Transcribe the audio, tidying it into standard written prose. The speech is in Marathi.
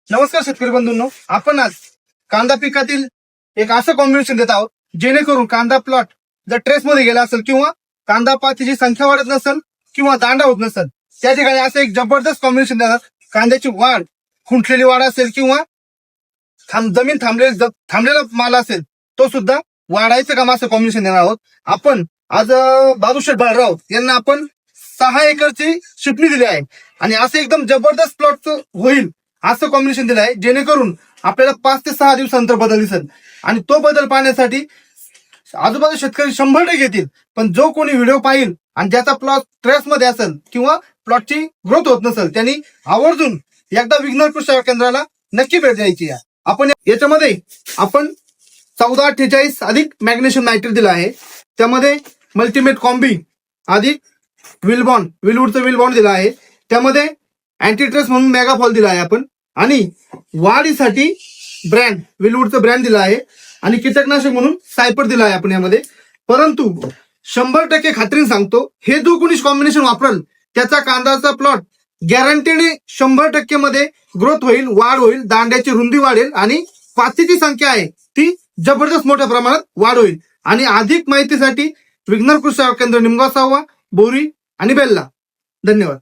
नमस्कार शेतकरी बंधूंनो, आपण आज कांदा पिकातील एक असं कॉम्बिनेशन देत आहोत जेणेकरून कांदा प्लॉट जर ट्रेस मध्ये गेला असेल किंवा कांदा पातीची संख्या वाढत नसेल किंवा दांडा होत नसेल त्या ठिकाणी असं एक जबरदस्त कॉम्बिनेशन देतात. कांद्याची वाढ, खुंटलेली वाढ असेल किंवा जमीन थांबलेला माल असेल तो सुद्धा वाढायचं काम असं कॉम्बिनेशन देणार आहोत. आपण आज बाबूशेठ बाळराव यांना आपण 6 एकरची शिपणी दिली आहे आणि असं एकदम जबरदस्त प्लॉटचं होईल असं कॉम्बिनेशन दिलं आहे जेणेकरून आपल्याला 5 ते 6 दिवसानंतर बदल दिसेल. आणि तो बदल पाहण्यासाठी आजूबाजू शेतकरी 100% येतील, पण जो कोणी व्हिडिओ पाहिल आणि ज्याचा प्लॉट स्ट्रेस मध्ये असेल किंवा प्लॉटची ग्रोथ होत नसेल त्यांनी आवर्जून एकदा विघ्नर कृषी सेवा केंद्राला नक्की भेट द्यायची आहे. आपण याच्यामध्ये 1448 अधिक मॅग्नेशियम नायट्रेट दिला आहे. त्यामध्ये मल्टीमेट कॉम्बी अधिक विलवूडचं विलबॉन्ड दिला आहे. त्यामध्ये अँटीट्रेस म्हणून मेगाफॉल दिला आहे आपण, आणि वाढीसाठी ब्रँड विलवूडचं ब्रँड दिला आहे, आणि कीटकनाशक म्हणून सायपर दिला आहे आपण यामध्ये. परंतु 100% खात्रीने सांगतो, हे जो कोणी कॉम्बिनेशन वापरल त्याचा कांद्याचा प्लॉट गॅरंटीने 100% मध्ये ग्रोथ होईल, वाढ होईल, दांड्याची रुंदी वाढेल आणि पातीची संख्या आहे ती जबरदस्त मोठ्या प्रमाणात वाढ होईल. आणि अधिक माहितीसाठी विघ्नर कृषी सेवा केंद्र निमगाव 6, बोरी आणि बेल्ला. धन्यवाद.